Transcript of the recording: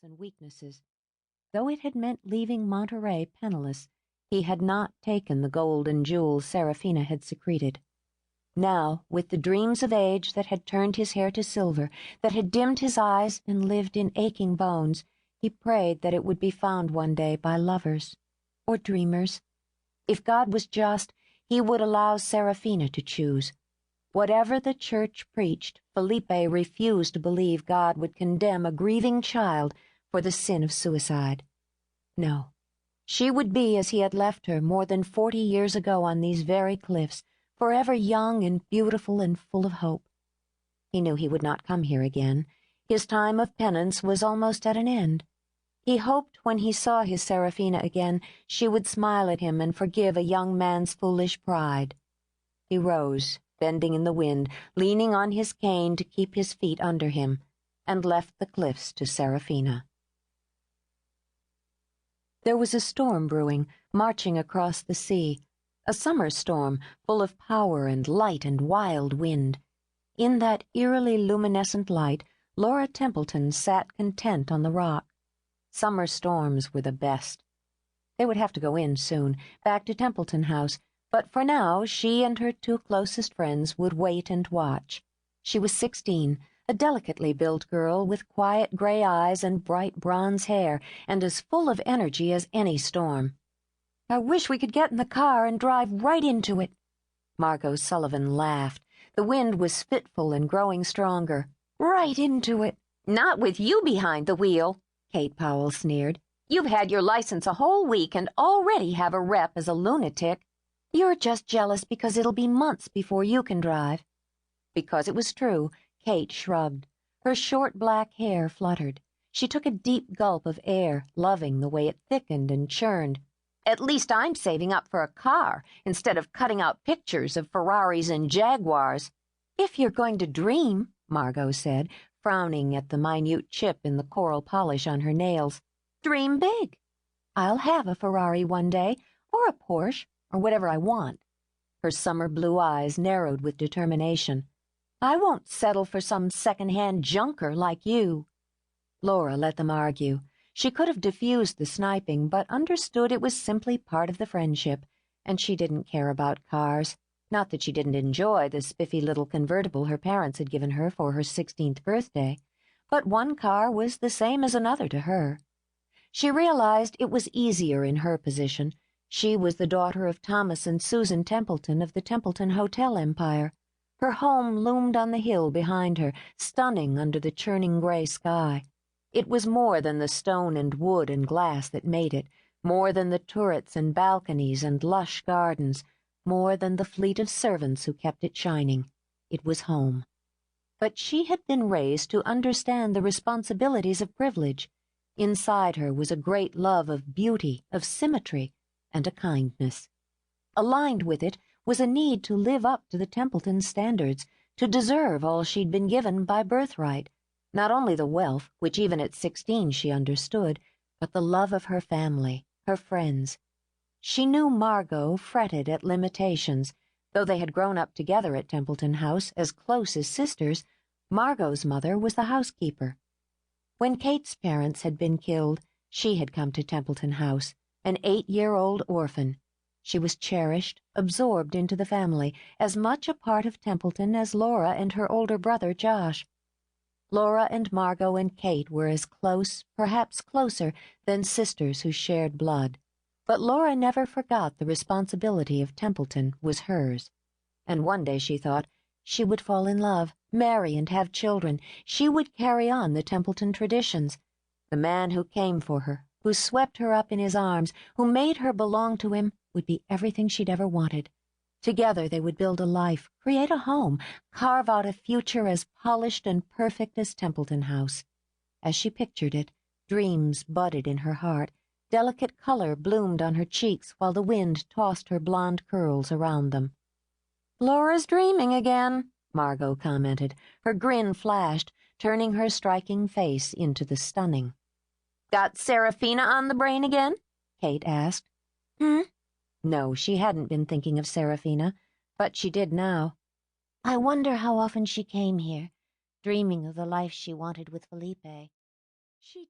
and weaknesses. Though it had meant leaving Monterey penniless, he had not taken the gold and jewels Serafina had secreted. Now, with the dreams of age that had turned his hair to silver, that had dimmed his eyes and lived in aching bones, he prayed that it would be found one day by lovers or dreamers. If God was just, he would allow Serafina to choose. Whatever the church preached, Felipe refused to believe God would condemn a grieving child for the sin of suicide. No, she would be as he had left her more than 40 years ago on these very cliffs, forever young and beautiful and full of hope. He knew he would not come here again. His time of penance was almost at an end. He hoped when he saw his Serafina again, she would smile at him and forgive a young man's foolish pride. He rose, bending in the wind, leaning on his cane to keep his feet under him, and left the cliffs to Serafina. There was a storm brewing, marching across the sea, a summer storm full of power and light and wild wind. In that eerily luminescent light, Laura Templeton sat content on the rock. Summer storms were the best. They would have to go in soon, back to Templeton House, but for now she and her two closest friends would wait and watch. She was 16, a delicately built girl with quiet gray eyes and bright bronze hair, and as full of energy as any storm. "I wish we could get in the car and drive right into it." Margot Sullivan laughed. The wind was fitful and growing stronger. "Right into it." "Not with you behind the wheel," Kate Powell sneered. "You've had your license a whole week and already have a rep as a lunatic." "You're just jealous because it'll be months before you can drive." Because it was true, Kate shrugged. Her short black hair fluttered. She took a deep gulp of air, loving the way it thickened and churned. "At least I'm saving up for a car instead of cutting out pictures of Ferraris and Jaguars." "If you're going to dream," Margot said, frowning at the minute chip in the coral polish on her nails, "dream big. I'll have a Ferrari one day, or a Porsche, or whatever I want." Her summer blue eyes narrowed with determination. "I won't settle for some second-hand junker like you." Laura let them argue. She could have diffused the sniping, but understood it was simply part of the friendship, and she didn't care about cars. Not that she didn't enjoy the spiffy little convertible her parents had given her for her 16th birthday, but one car was the same as another to her. She realized it was easier in her position. She was the daughter of Thomas and Susan Templeton of the Templeton hotel empire. Her home loomed on the hill behind her, stunning under the churning gray sky. It was more than the stone and wood and glass that made it, more than the turrets and balconies and lush gardens, more than the fleet of servants who kept it shining. It was home. But she had been raised to understand the responsibilities of privilege. Inside her was a great love of beauty, of symmetry, and a kindness. Aligned with it was a need to live up to the Templeton standards, to deserve all she'd been given by birthright, not only the wealth, which even at 16 she understood, but the love of her family, her friends. She knew Margot fretted at limitations. Though they had grown up together at Templeton House as close as sisters, Margot's mother was the housekeeper. When Kate's parents had been killed, she had come to Templeton House, an 8-year-old orphan. She was cherished, absorbed into the family, as much a part of Templeton as Laura and her older brother Josh. Laura and Margot and Kate were as close, perhaps closer, than sisters who shared blood. But Laura never forgot the responsibility of Templeton was hers. And one day she thought she would fall in love, marry and have children. She would carry on the Templeton traditions. The man who came for her, who swept her up in his arms, who made her belong to him, would be everything she'd ever wanted. Together they would build a life, create a home, carve out a future as polished and perfect as Templeton House. As she pictured it, dreams budded in her heart. Delicate color bloomed on her cheeks while the wind tossed her blonde curls around them. "Laura's dreaming again," Margot commented. Her grin flashed, turning her striking face into the stunning. "Got Serafina on the brain again?" Kate asked. No, she hadn't been thinking of Serafina, but she did now. "I wonder how often she came here, dreaming of the life she wanted with Felipe." She